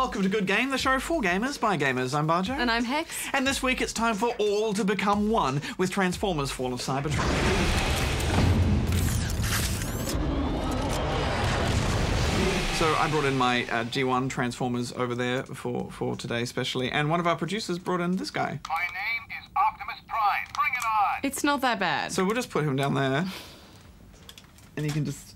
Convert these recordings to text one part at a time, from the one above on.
welcome to Good Game, the show for gamers by gamers. I'm Barjo. And I'm Hex. And this week it's time for all to become one with Transformers Fall of Cybertron. So I brought in my G1 Transformers over there for today especially, and one of our producers brought in this guy. My name is Optimus Prime. Bring it on! It's not that bad. So we'll just put him down there, and he can just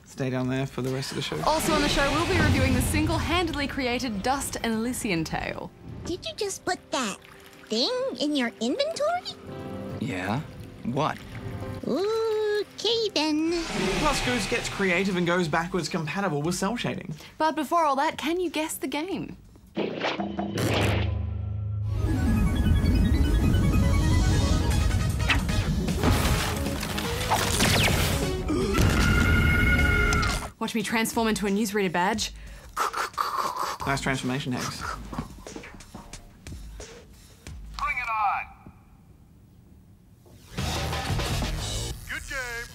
stay down there for the rest of the show. Also on the show, we'll be reviewing the single-handedly created Dust and Elysian tale. Did you just put that thing in your inventory? Yeah? What? Okay then. Plus, Goose gets creative and goes backwards compatible with cell shading. But before all that, can you guess the game? Watch me transform into a newsreader badge. Nice transformation, Hex. Bring it on! Good game!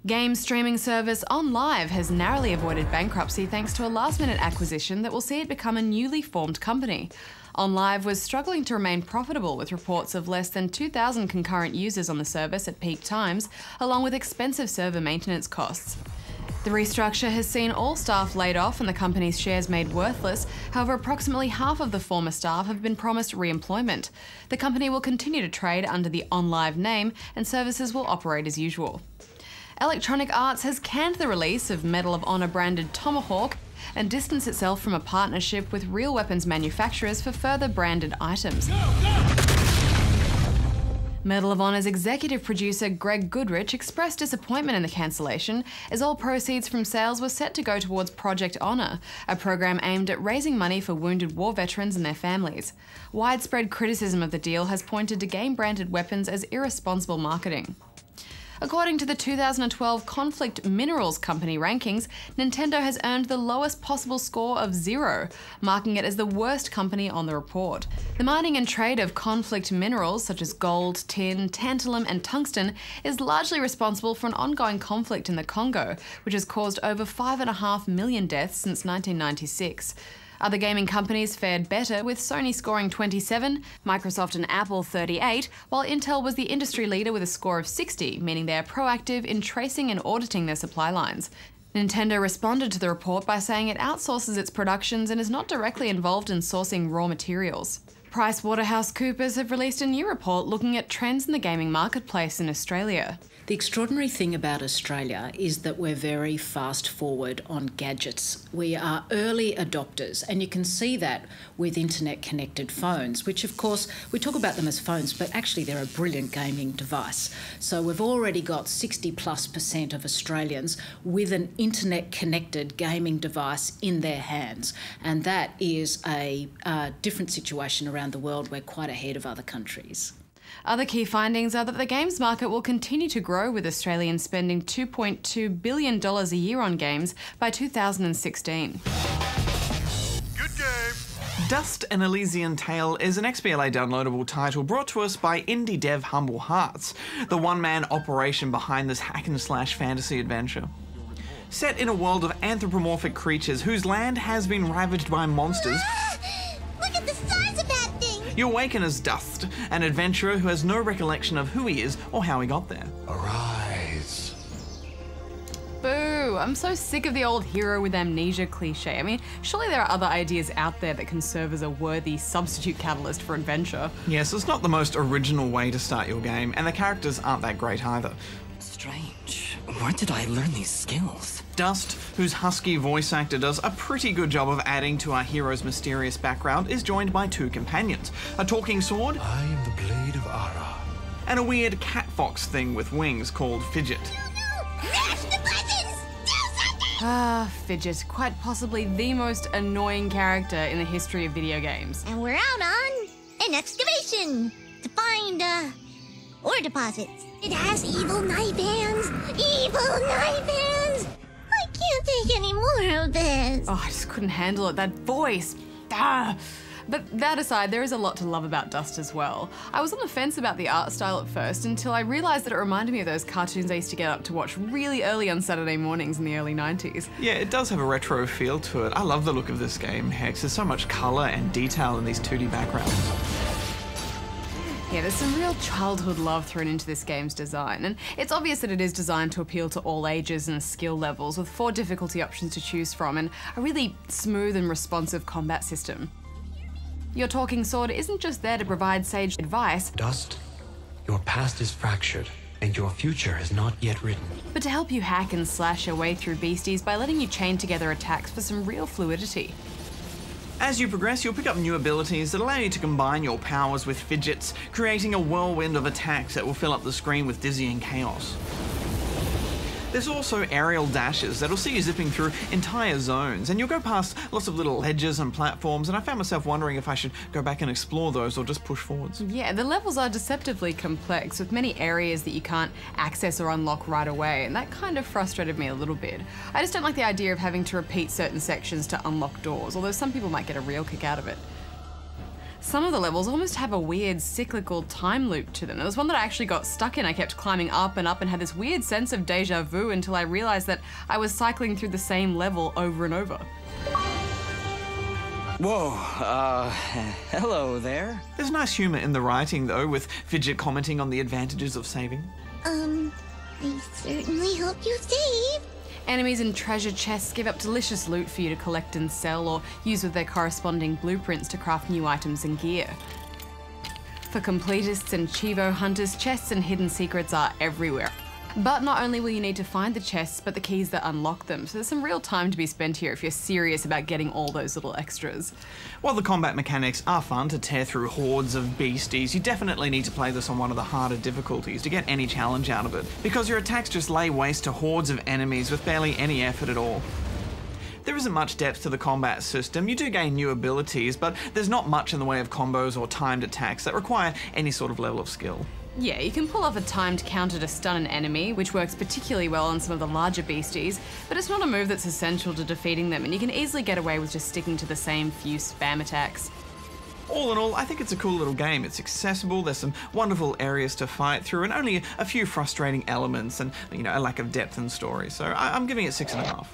Game streaming service OnLive has narrowly avoided bankruptcy thanks to a last-minute acquisition that will see it become a newly formed company. OnLive was struggling to remain profitable with reports of less than 2,000 concurrent users on the service at peak times, along with expensive server maintenance costs. The restructure has seen all staff laid off and the company's shares made worthless. However, approximately half of the former staff have been promised re-employment. The company will continue to trade under the OnLive name and services will operate as usual. Electronic Arts has canned the release of Medal of Honor branded Tomahawk and distanced itself from a partnership with real weapons manufacturers for further branded items. Medal of Honor's executive producer Greg Goodrich expressed disappointment in the cancellation, as all proceeds from sales were set to go towards Project Honor, a program aimed at raising money for wounded war veterans and their families. Widespread criticism of the deal has pointed to game-branded weapons as irresponsible marketing. According to the 2012 Conflict Minerals Company rankings, Nintendo has earned the lowest possible score of 0, marking it as the worst company on the report. The mining and trade of conflict minerals such as gold, tin, tantalum and tungsten is largely responsible for an ongoing conflict in the Congo, which has caused over 5.5 million deaths since 1996. Other gaming companies fared better, with Sony scoring 27, Microsoft and Apple 38, while Intel was the industry leader with a score of 60, meaning they are proactive in tracing and auditing their supply lines. Nintendo responded to the report by saying it outsources its productions and is not directly involved in sourcing raw materials. PricewaterhouseCoopers have released a new report looking at trends in the gaming marketplace in Australia. The extraordinary thing about Australia is that we're very fast forward on gadgets. We are early adopters, and you can see that with internet connected phones, which of course we talk about them as phones, but actually they're a brilliant gaming device. So we've already got 60+% of Australians with an internet connected gaming device in their hands, and that is a different situation around the world. We're quite ahead of other countries. Other key findings are that the games market will continue to grow, with Australians spending $2.2 billion a year on games by 2016. Good game! Dust and Elysian Tale is an XBLA downloadable title brought to us by indie dev Humble Hearts, the one-man operation behind this hack-and-slash fantasy adventure. Set in a world of anthropomorphic creatures whose land has been ravaged by monsters, Look at the size of that thing! you awaken as Dust, an adventurer who has no recollection of who he is or how he got there. Arise. Boo! I'm so sick of the old hero with amnesia cliche. I mean, surely there are other ideas out there that can serve as a worthy substitute catalyst for adventure. Yes, it's not the most original way to start your game, and the characters aren't that great either. Strange. Where did I learn these skills? Dust, whose husky voice actor does a pretty good job of adding to our hero's mysterious background, is joined by two companions, a talking sword I am the Blade of Ara. and a weird cat-fox thing with wings called Fidget. Mash the buttons! Do something! Ah, Fidget, quite possibly the most annoying character in the history of video games. And we're out on an excavation to find, ore deposits. It has evil knife hands! Evil knife hands! I can't take any more of this. Oh, I just couldn't handle it. That voice. Ah. But that aside, there is a lot to love about Dust as well. I was on the fence about the art style at first until I realised that it reminded me of those cartoons I used to get up to watch really early on Saturday mornings in the early 90s. Yeah, it does have a retro feel to it. I love the look of this game, Hex. There's so much colour and detail in these 2D backgrounds. Yeah, there's some real childhood love thrown into this game's design, and it's obvious that it is designed to appeal to all ages and skill levels, with 4 difficulty options to choose from and a really smooth and responsive combat system. Your talking sword isn't just there to provide sage advice, Dust, your past is fractured, and your future is not yet written. but to help you hack and slash your way through beasties by letting you chain together attacks for some real fluidity. As you progress, you'll pick up new abilities that allow you to combine your powers with fidgets, creating a whirlwind of attacks that will fill up the screen with dizzying chaos. There's also aerial dashes that'll see you zipping through entire zones, and you'll go past lots of little ledges and platforms, and I found myself wondering if I should go back and explore those or just push forwards. Yeah, the levels are deceptively complex, with many areas that you can't access or unlock right away, and that kind of frustrated me a little bit. I just don't like the idea of having to repeat certain sections to unlock doors, although some people might get a real kick out of it. Some of the levels almost have a weird cyclical time loop to them. There was one that I actually got stuck in. I kept climbing up and up and had this weird sense of deja vu until I realised that I was cycling through the same level over and over. Whoa, hello there. There's nice humour in the writing though, with Fidget commenting on the advantages of saving. I certainly hope you save. Enemies and treasure chests give up delicious loot for you to collect and sell, or use with their corresponding blueprints to craft new items and gear. For completists and Chivo hunters, chests and hidden secrets are everywhere. But not only will you need to find the chests, but the keys that unlock them, so there's some real time to be spent here if you're serious about getting all those little extras. While the combat mechanics are fun to tear through hordes of beasties, you definitely need to play this on one of the harder difficulties to get any challenge out of it, because your attacks just lay waste to hordes of enemies with barely any effort at all. There isn't much depth to the combat system. You do gain new abilities, but there's not much in the way of combos or timed attacks that require any sort of level of skill. Yeah, you can pull off a timed counter to stun an enemy, which works particularly well on some of the larger beasties, but it's not a move that's essential to defeating them, and you can easily get away with just sticking to the same few spam attacks. All in all, I think it's a cool little game. It's accessible, there's some wonderful areas to fight through, and only a few frustrating elements and, you know, a lack of depth in story. So I'm giving it 6.5.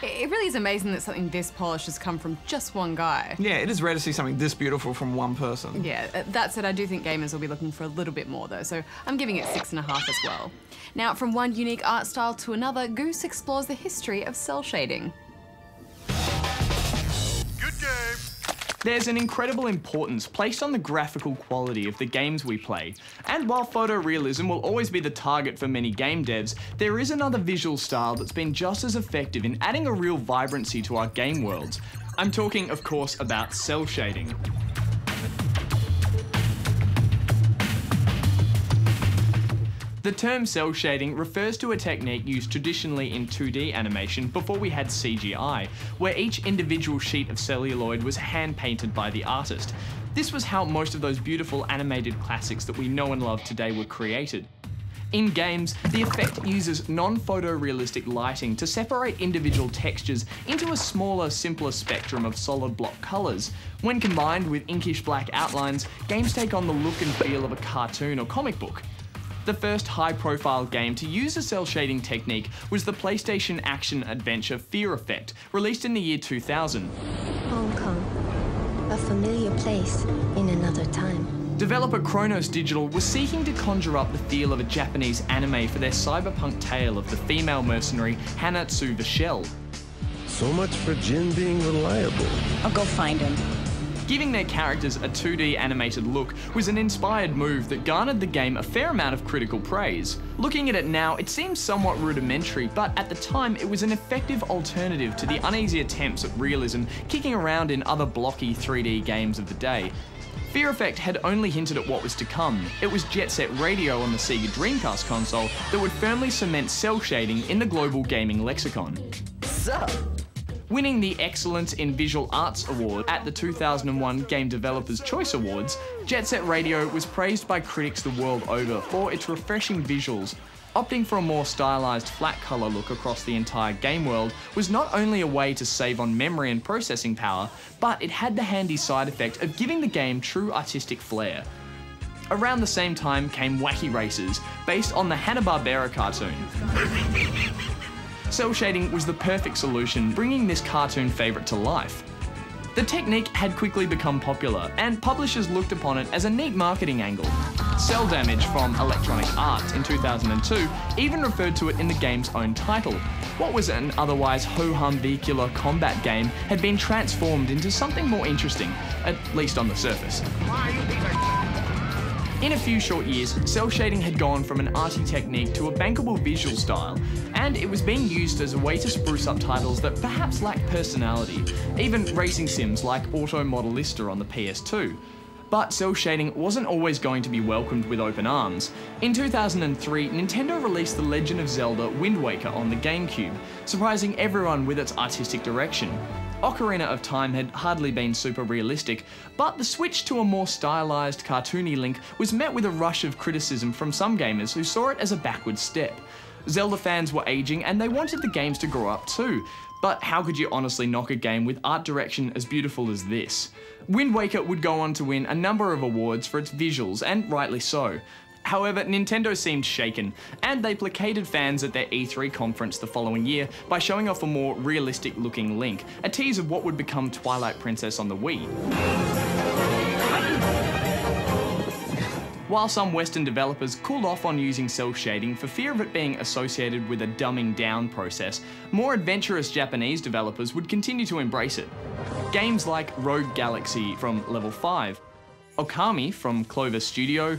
It really is amazing that something this polished has come from just one guy. Yeah, it is rare to see something this beautiful from one person. Yeah, that said, I do think gamers will be looking for a little bit more though, so I'm giving it 6.5 as well. Now, from one unique art style to another, Goose explores the history of cell shading. Good game. There's an incredible importance placed on the graphical quality of the games we play, and while photorealism will always be the target for many game devs, there is another visual style that's been just as effective in adding a real vibrancy to our game worlds. I'm talking, of course, about cell shading. The term cell shading refers to a technique used traditionally in 2D animation before we had CGI, where each individual sheet of celluloid was hand-painted by the artist. This was how most of those beautiful animated classics that we know and love today were created. In games, the effect uses non-photorealistic lighting to separate individual textures into a smaller, simpler spectrum of solid block colours. When combined with inkish black outlines, games take on the look and feel of a cartoon or comic book. The first high-profile game to use a cell shading technique was the PlayStation action-adventure Fear Effect, released in the year 2000. Hong Kong, a familiar place in another time. Developer Kronos Digital was seeking to conjure up the feel of a Japanese anime for their cyberpunk tale of the female mercenary Hanatsu Vachel. So much for Jin being reliable. I'll go find him. Giving their characters a 2D animated look was an inspired move that garnered the game a fair amount of critical praise. Looking at it now, it seems somewhat rudimentary, but at the time it was an effective alternative to the uneasy attempts at realism kicking around in other blocky 3D games of the day. Fear Effect had only hinted at what was to come. It was Jet Set Radio on the Sega Dreamcast console that would firmly cement cell shading in the global gaming lexicon. Sup? Winning the Excellence in Visual Arts Award at the 2001 Game Developers' Choice Awards, Jet Set Radio was praised by critics the world over for its refreshing visuals. Opting for a more stylised flat colour look across the entire game world was not only a way to save on memory and processing power, but it had the handy side effect of giving the game true artistic flair. Around the same time came Wacky Races, based on the Hanna-Barbera cartoon. Cell shading was the perfect solution, bringing this cartoon favourite to life. The technique had quickly become popular, and publishers looked upon it as a neat marketing angle. Cell Damage from Electronic Arts in 2002 even referred to it in the game's own title. What was an otherwise ho-hum vehicular combat game had been transformed into something more interesting, at least on the surface. In a few short years, cell shading had gone from an arty technique to a bankable visual style, and it was being used as a way to spruce up titles that perhaps lacked personality, even racing sims like Auto Modelista on the PS2. But cell shading wasn't always going to be welcomed with open arms. In 2003, Nintendo released The Legend of Zelda Wind Waker on the GameCube, surprising everyone with its artistic direction. Ocarina of Time had hardly been super realistic, but the switch to a more stylised, cartoony Link was met with a rush of criticism from some gamers who saw it as a backward step. Zelda fans were aging and they wanted the games to grow up too, but how could you honestly knock a game with art direction as beautiful as this? Wind Waker would go on to win a number of awards for its visuals, and rightly so. However, Nintendo seemed shaken, and they placated fans at their E3 conference the following year by showing off a more realistic-looking Link, a tease of what would become Twilight Princess on the Wii. While some Western developers cooled off on using cell shading for fear of it being associated with a dumbing down process, more adventurous Japanese developers would continue to embrace it. Games like Rogue Galaxy from Level 5, Okami from Clover Studio,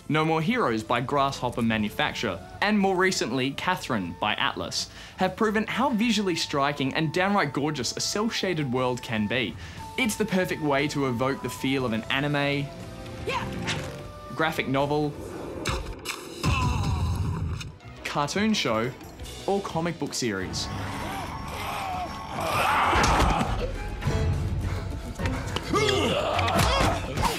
No More Heroes by Grasshopper Manufacture, and more recently Catherine by Atlas, have proven how visually striking and downright gorgeous a cel-shaded world can be. It's the perfect way to evoke the feel of an anime, graphic novel, cartoon show, or comic book series.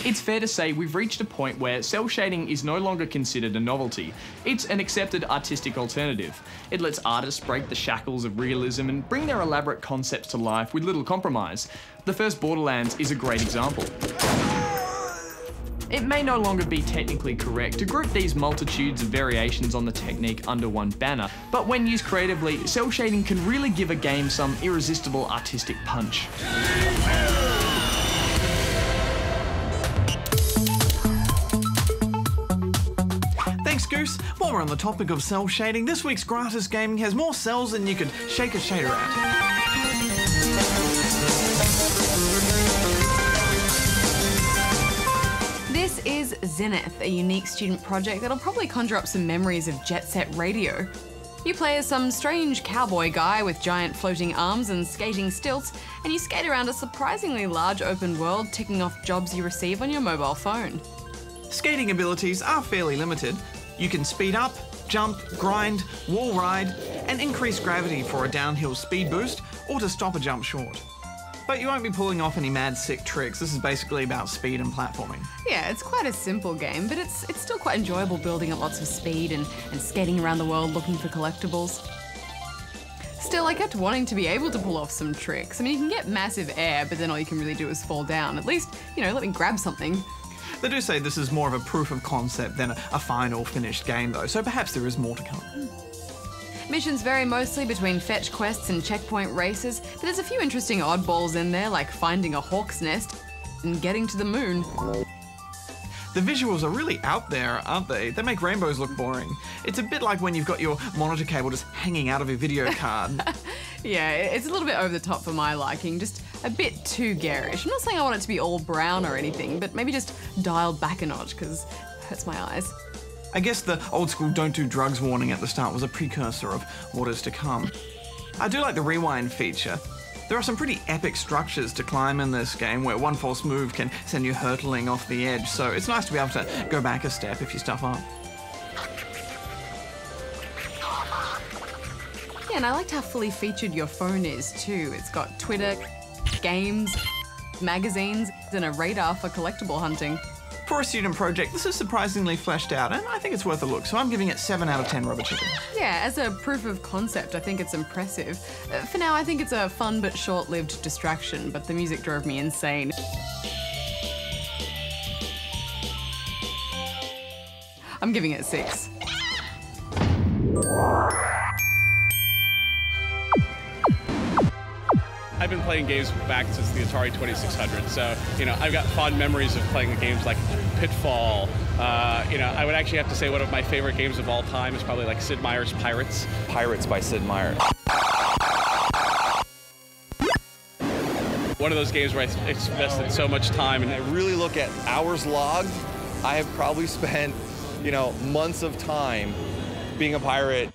It's fair to say we've reached a point where cell shading is no longer considered a novelty. It's an accepted artistic alternative. It lets artists break the shackles of realism and bring their elaborate concepts to life with little compromise. The first Borderlands is a great example. It may no longer be technically correct to group these multitudes of variations on the technique under one banner, but when used creatively, cell shading can really give a game some irresistible artistic punch. Thanks, Goose. While we're on the topic of cell shading, this week's Gratis Gaming has more cells than you could shake a shader at. This is Zineth, a unique student project that'll probably conjure up some memories of Jet Set Radio. You play as some strange cowboy guy with giant floating arms and skating stilts, and you skate around a surprisingly large open world, ticking off jobs you receive on your mobile phone. Skating abilities are fairly limited. You can speed up, jump, grind, wall ride, and increase gravity for a downhill speed boost, or to stop a jump short. But you won't be pulling off any mad sick tricks. This is basically about speed and platforming. Yeah, it's quite a simple game, but it's still quite enjoyable building up lots of speed and skating around the world looking for collectibles. Still, I kept wanting to be able to pull off some tricks. I mean, you can get massive air, but then all you can really do is fall down. At least, you know, let me grab something. They do say this is more of a proof of concept than a final finished game though, so perhaps there is more to come. Missions vary mostly between fetch quests and checkpoint races, but there's a few interesting oddballs in there, like finding a hawk's nest and getting to the moon. The visuals are really out there, aren't they? They make rainbows look boring. It's a bit like when you've got your monitor cable just hanging out of your video card. Yeah, it's a little bit over the top for my liking, just a bit too garish. I'm not saying I want it to be all brown or anything, but maybe just dialed back a notch, because it hurts my eyes. I guess the old school don't do drugs warning at the start was a precursor of what is to come. I do like the rewind feature. There are some pretty epic structures to climb in this game where one false move can send you hurtling off the edge, so it's nice to be able to go back a step if you stuff up. Yeah, and I liked how fully featured your phone is too. It's got Twitter, games, magazines, and a radar for collectible hunting. For a student project, this is surprisingly fleshed out, and I think it's worth a look, so I'm giving it 7 out of 10 rubber chickens. Yeah, as a proof of concept, I think it's impressive. For now, I think it's a fun but short-lived distraction, but the music drove me insane. I'm giving it 6. I've been playing games back since the Atari 2600, so, you know, I've got fond memories of playing games like Pitfall. You know, I would actually have to say one of my favorite games of all time is probably like Sid Meier's Pirates. Pirates by Sid Meier. One of those games where I invested so much time. And I really look at hours logged. I have probably spent, you know, months of time being a pirate.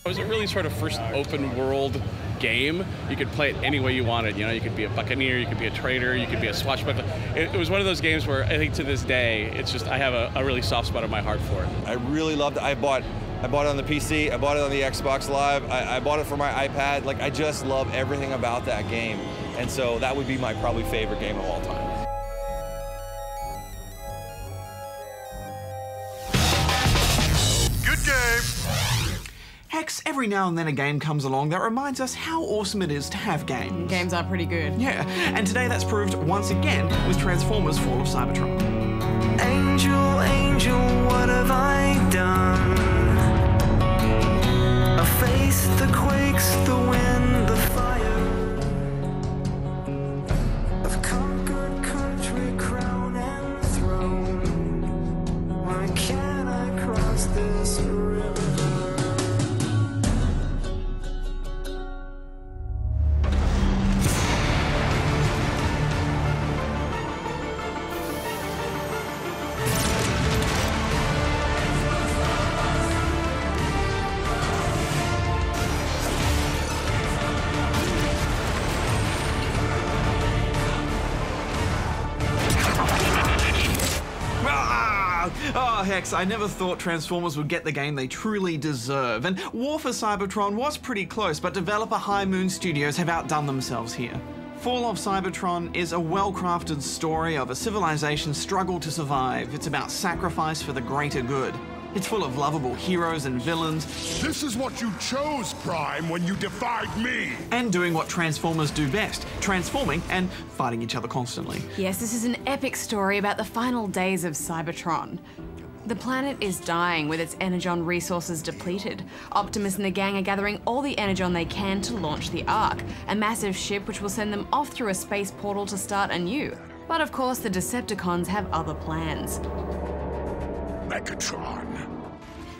It was a really sort of first open world game. You could play it any way you wanted. You know, you could be a buccaneer, you could be a trader, you could be a swashbuckler. It was one of those games where I think to this day, it's just, I have a really soft spot in my heart for it. I really loved it. I bought it on the PC, I bought it on the Xbox Live, I bought it for my iPad. Like, I just love everything about that game. And so that would be my probably favorite game of all time. Good game. Hex, every now and then a game comes along that reminds us how awesome it is to have games. Games are pretty good. Yeah, and today that's proved once again with Transformers Fall of Cybertron. Angel, angel, what have I done? A face that quakes, the wind, the fire. I've conquered country, crown and throne. Why can't I cross this river? Oh, Hex, I never thought Transformers would get the game they truly deserve, and War for Cybertron was pretty close, but developer High Moon Studios have outdone themselves here. Fall of Cybertron is a well-crafted story of a civilization's struggle to survive. It's about sacrifice for the greater good. It's full of lovable heroes and villains. This is what you chose, Prime, when you defied me. And doing what Transformers do best, transforming and fighting each other constantly. Yes, this is an epic story about the final days of Cybertron. The planet is dying with its energon resources depleted. Optimus and the gang are gathering all the energon they can to launch the Ark, a massive ship which will send them off through a space portal to start anew. But of course, the Decepticons have other plans. Megatron.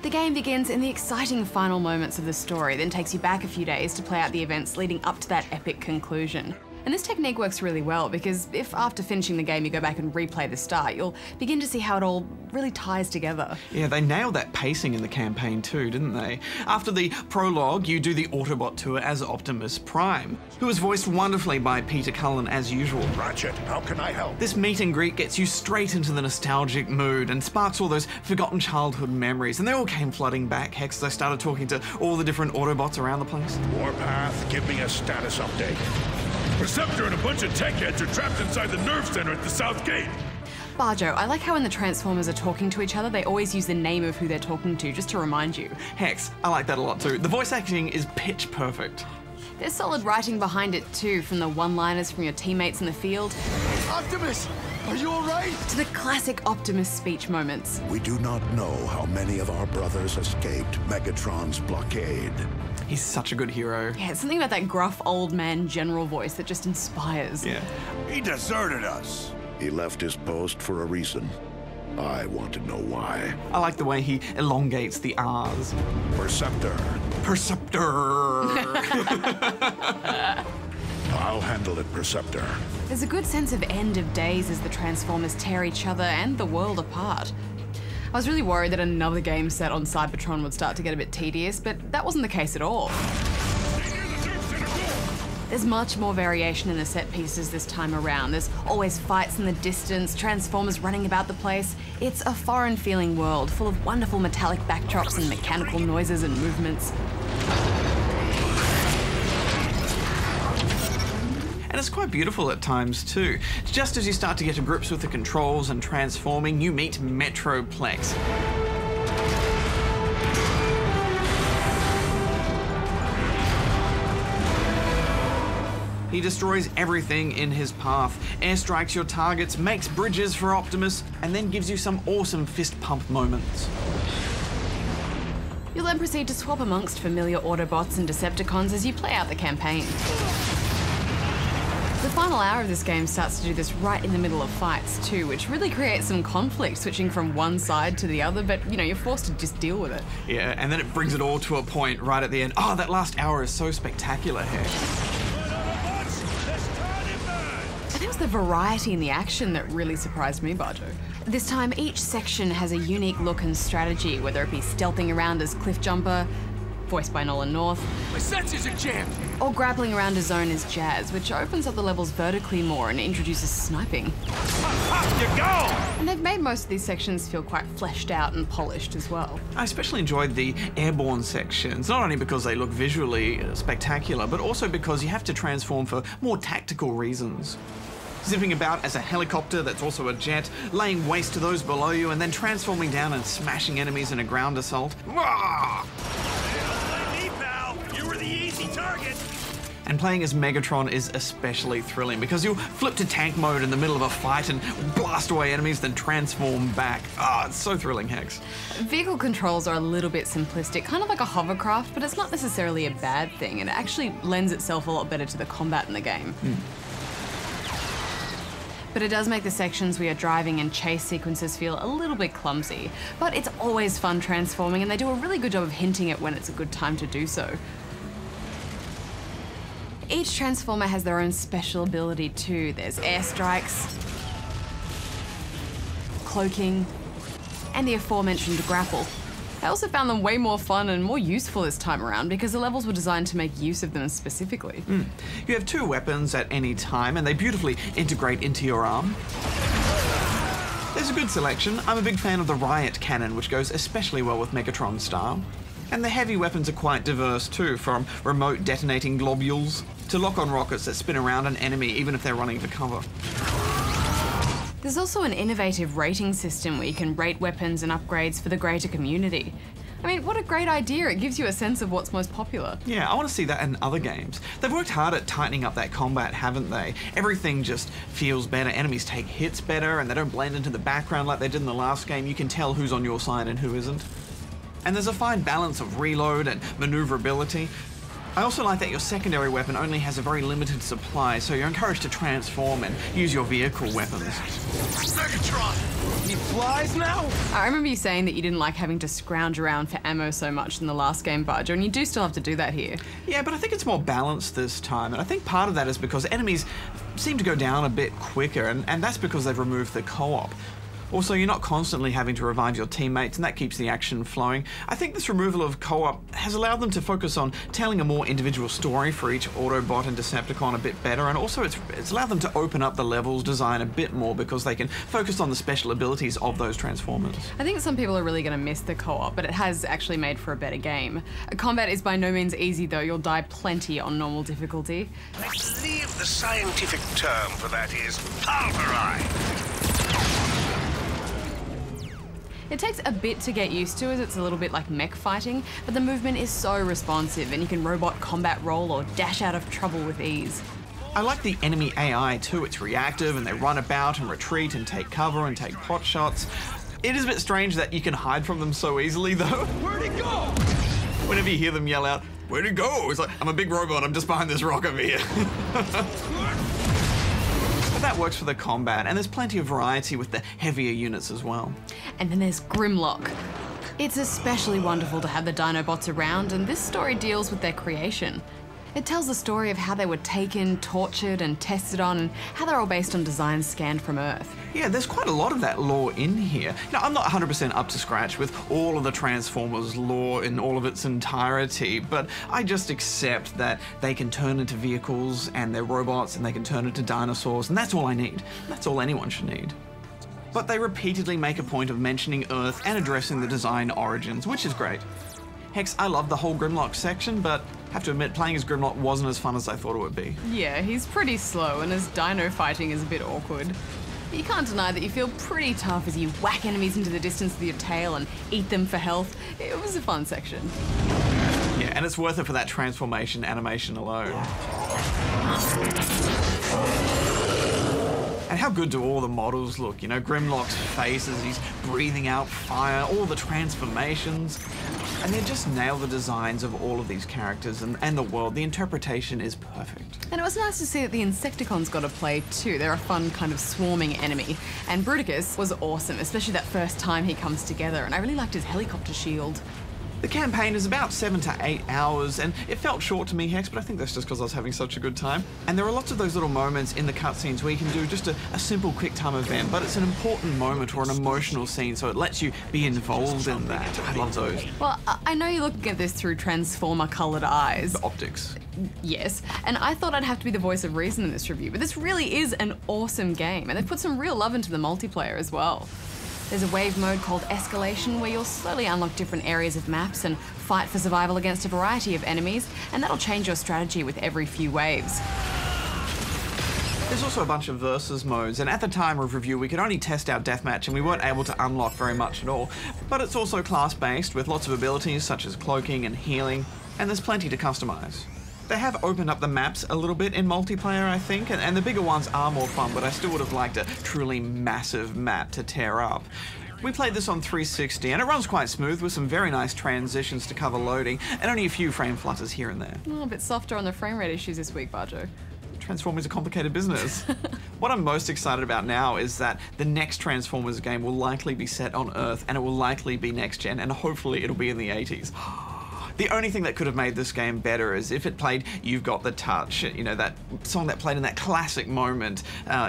The game begins in the exciting final moments of the story, then takes you back a few days to play out the events leading up to that epic conclusion. And this technique works really well because if after finishing the game you go back and replay the start, you'll begin to see how it all really ties together. Yeah, they nailed that pacing in the campaign too, didn't they? After the prologue, you do the Autobot tour as Optimus Prime, who was voiced wonderfully by Peter Cullen as usual. Ratchet, how can I help? This meet and greet gets you straight into the nostalgic mood and sparks all those forgotten childhood memories, and they all came flooding back. Hex, I started talking to all the different Autobots around the place. Warpath, give me a status update. Perceptor and a bunch of tech heads are trapped inside the nerve center at the south gate. Barjo, I like how when the Transformers are talking to each other, they always use the name of who they're talking to, just to remind you. Hex, I like that a lot too. The voice acting is pitch perfect. There's solid writing behind it too, from the one-liners from your teammates in the field. Optimus, are you all right? To the classic Optimus speech moments. We do not know how many of our brothers escaped Megatron's blockade. He's such a good hero. Yeah, it's something about that gruff old man general voice that just inspires. Yeah. He deserted us. He left his post for a reason. I want to know why. I like the way he elongates the R's. Perceptor. Perceptor! I'll handle it, Perceptor. There's a good sense of end of days as the Transformers tear each other and the world apart. I was really worried that another game set on Cybertron would start to get a bit tedious, but that wasn't the case at all. There's much more variation in the set pieces this time around. There's always fights in the distance, Transformers running about the place. It's a foreign feeling world full of wonderful metallic backdrops and mechanical noises and movements. And it's quite beautiful at times too. Just as you start to get to grips with the controls and transforming, you meet Metroplex. He destroys everything in his path, airstrikes your targets, makes bridges for Optimus, and then gives you some awesome fist pump moments. You'll then proceed to swap amongst familiar Autobots and Decepticons as you play out the campaign. The final hour of this game starts to do this right in the middle of fights too, which really creates some conflict switching from one side to the other, but you know, you're forced to just deal with it. Yeah, and then it brings it all to a point right at the end. Oh, that last hour is so spectacular here. And it was the variety in the action that really surprised me, Barjo. This time, each section has a unique look and strategy, whether it be stealthing around as Cliffjumper, voiced by Nolan North, my senses are jammed, or grappling around a zone as Jazz, which opens up the levels vertically more and introduces sniping. You go! And they've made most of these sections feel quite fleshed out and polished as well. I especially enjoyed the airborne sections, not only because they look visually spectacular, but also because you have to transform for more tactical reasons. Zipping about as a helicopter that's also a jet, laying waste to those below you, and then transforming down and smashing enemies in a ground assault. Wah! You were the easy target. And playing as Megatron is especially thrilling because you'll flip to tank mode in the middle of a fight and blast away enemies, then transform back. Ah, it's so thrilling, Hex. Vehicle controls are a little bit simplistic, kind of like a hovercraft, but it's not necessarily a bad thing, and it actually lends itself a lot better to the combat in the game. But it does make the sections where you're driving and chase sequences feel a little bit clumsy. But it's always fun transforming, and they do a really good job of hinting at when it's a good time to do so. Each Transformer has their own special ability too. There's airstrikes, cloaking, and the aforementioned grapple. I also found them way more fun and more useful this time around because the levels were designed to make use of them specifically. You have 2 weapons at any time and they beautifully integrate into your arm. There's a good selection. I'm a big fan of the Riot Cannon, which goes especially well with Megatron's style. And the heavy weapons are quite diverse too, from remote detonating globules to lock-on rockets that spin around an enemy even if they're running for cover. There's also an innovative rating system where you can rate weapons and upgrades for the greater community. I mean, what a great idea. It gives you a sense of what's most popular. Yeah, I want to see that in other games. They've worked hard at tightening up that combat, haven't they? Everything just feels better. Enemies take hits better and they don't blend into the background like they did in the last game. You can tell who's on your side and who isn't. And there's a fine balance of reload and maneuverability. I also like that your secondary weapon only has a very limited supply, so you're encouraged to transform and use your vehicle weapons. Megatron! He flies now? I remember you saying that you didn't like having to scrounge around for ammo so much in the last game, Barjo, and you do still have to do that here. Yeah, but I think it's more balanced this time, and I think part of that is because enemies seem to go down a bit quicker, and that's because they've removed the co-op. Also, you're not constantly having to revive your teammates, and that keeps the action flowing. I think this removal of co-op has allowed them to focus on telling a more individual story for each Autobot and Decepticon a bit better, and also it's allowed them to open up the levels design a bit more because they can focus on the special abilities of those Transformers. I think some people are really going to miss the co-op, but it has actually made for a better game. Combat is by no means easy though, you'll die plenty on normal difficulty. I believe the scientific term for that is pulverized. It takes a bit to get used to as it's a little bit like mech fighting, but the movement is so responsive and you can robot combat roll or dash out of trouble with ease. I like the enemy AI too. It's reactive and they run about and retreat and take cover and take pot shots. It is a bit strange that you can hide from them so easily though. Where'd he go? Whenever you hear them yell out, "Where'd it go?" It's like, I'm a big robot, I'm just behind this rock over here. But that works for the combat, and there's plenty of variety with the heavier units as well. And then there's Grimlock. It's especially wonderful to have the Dinobots around, and this story deals with their creation. It tells the story of how they were taken, tortured, and tested on, and how they're all based on designs scanned from Earth. Yeah, there's quite a lot of that lore in here. I'm not 100% up to scratch with all of the Transformers lore in all of its entirety, but I just accept that they can turn into vehicles and they're robots and they can turn into dinosaurs, and that's all I need. That's all anyone should need. But they repeatedly make a point of mentioning Earth and addressing the design origins, which is great. Hex, I love the whole Grimlock section, but have to admit, playing as Grimlock wasn't as fun as I thought it would be. Yeah, he's pretty slow, and his dino fighting is a bit awkward. But you can't deny that you feel pretty tough as you whack enemies into the distance with your tail and eat them for health. It was a fun section. Yeah, and it's worth it for that transformation animation alone. And how good do all the models look? You know, Grimlock's face as he's breathing out fire, all the transformations. And they just nail the designs of all of these characters and the world. The interpretation is perfect. And it was nice to see that the Insecticons got a play too. They're a fun kind of swarming enemy. And Bruticus was awesome, especially that first time he comes together. And I really liked his helicopter shield. The campaign is about 7 to 8 hours, and it felt short to me, Hex, but I think that's just because I was having such a good time. And there are lots of those little moments in the cutscenes where you can do just a simple quick-time event, but it's an important moment or an emotional scene, so it lets you be involved in that. I love those. Well, I know you're looking at this through Transformer-coloured eyes. The optics. Yes, and I thought I'd have to be the voice of reason in this review, but this really is an awesome game, and they've put some real love into the multiplayer as well. There's a wave mode called Escalation where you'll slowly unlock different areas of maps and fight for survival against a variety of enemies, and that'll change your strategy with every few waves. There's also a bunch of versus modes, and at the time of review we could only test out deathmatch and we weren't able to unlock very much at all. But it's also class-based with lots of abilities such as cloaking and healing, and there's plenty to customize. They have opened up the maps a little bit in multiplayer, I think, and the bigger ones are more fun, but I still would have liked a truly massive map to tear up. We played this on 360, and it runs quite smooth with some very nice transitions to cover loading, and only a few frame flutters here and there. Oh, a bit softer on the frame rate issues this week, Barjo. Transformers is a complicated business. What I'm most excited about now is that the next Transformers game will likely be set on Earth, and it will likely be next gen, and hopefully it'll be in the 80s. The only thing that could have made this game better is if it played You've Got the Touch, you know, that song that played in that classic moment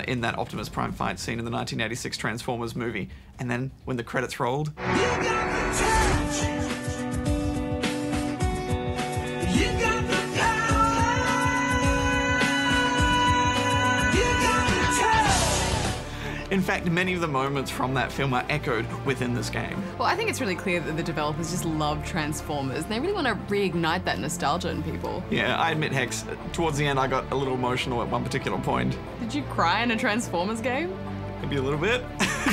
in that Optimus Prime fight scene in the 1986 Transformers movie. And then when the credits rolled... You got the touch. You got the In fact, many of the moments from that film are echoed within this game. Well, I think it's really clear that the developers just love Transformers, and they really want to reignite that nostalgia in people. Yeah, I admit, Hex, towards the end I got a little emotional at one particular point. Did you cry in a Transformers game? Maybe a little bit.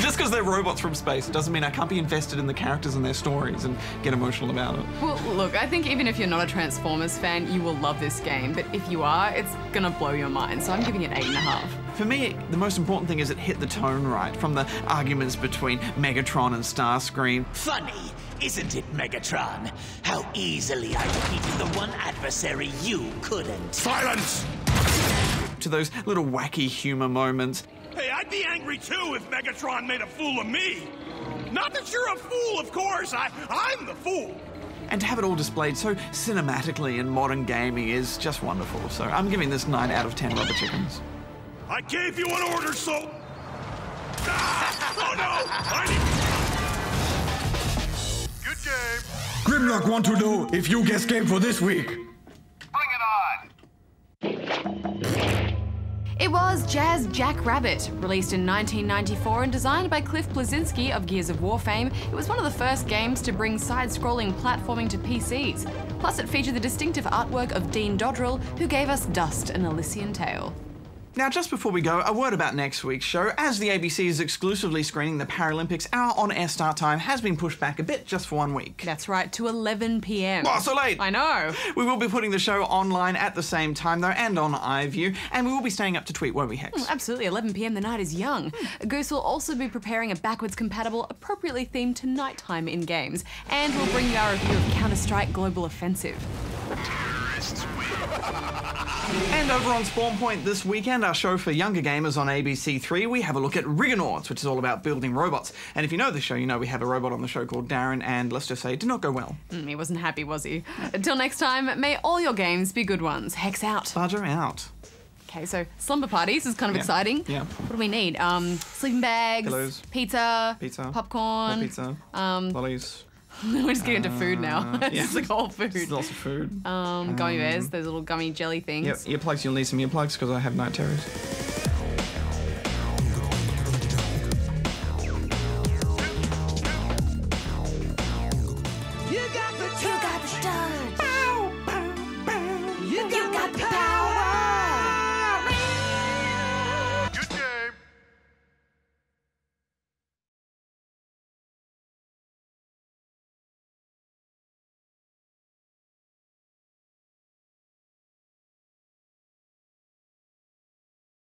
Just because they're robots from space doesn't mean I can't be invested in the characters and their stories and get emotional about it. Well, look, I think even if you're not a Transformers fan, you will love this game. But if you are, it's gonna blow your mind. So I'm giving it 8.5. For me, the most important thing is it hit the tone right, from the arguments between Megatron and Starscream. Funny, isn't it, Megatron? How easily I defeated the one adversary you couldn't. Silence! To those little wacky humor moments. Hey, I'd be angry too if Megatron made a fool of me. Not that you're a fool, of course. I'm the fool. And to have it all displayed so cinematically in modern gaming is just wonderful. So I'm giving this 9 out of 10 rubber chickens. I gave you an order, so... Ah! Oh no! Good game. Grimlock want to know if you guess game for this week. It was Jazz Jackrabbit, released in 1994 and designed by Cliff Bleszinski of Gears of War fame. It was one of the first games to bring side-scrolling platforming to PCs. Plus, it featured the distinctive artwork of Dean Dodrell, who gave us Dust: An Elysian Tale. Now, just before we go, a word about next week's show. As the ABC is exclusively screening the Paralympics, our on-air start time has been pushed back a bit just for 1 week. That's right, to 11 p.m. Oh, so late! I know! We will be putting the show online at the same time, though, and on iView, and we will be staying up to tweet, won't we, Hex? Absolutely, 11 p.m, the night is young. Goose will also be preparing a backwards-compatible, appropriately themed to nighttime in games, and we'll bring you our review of Counter-Strike Global Offensive. terrorists win. And over on Spawn Point this weekend, our show for younger gamers on ABC3, we have a look at Rigonauts, which is all about building robots. And if you know the show, you know we have a robot on the show called Darren, and let's just say it did not go well. He wasn't happy, was he? Until next time, may all your games be good ones. Hex out. Badger out. Okay, so slumber parties is kind of exciting. Yeah. What do we need? Sleeping bags, Pillows. pizza, More popcorn, pizza, lollies. We're just getting into food now. It's like all food. There's lots of food. Gummy bears, those little gummy jelly things. Yep, earplugs. You'll need some earplugs because I have night terrors.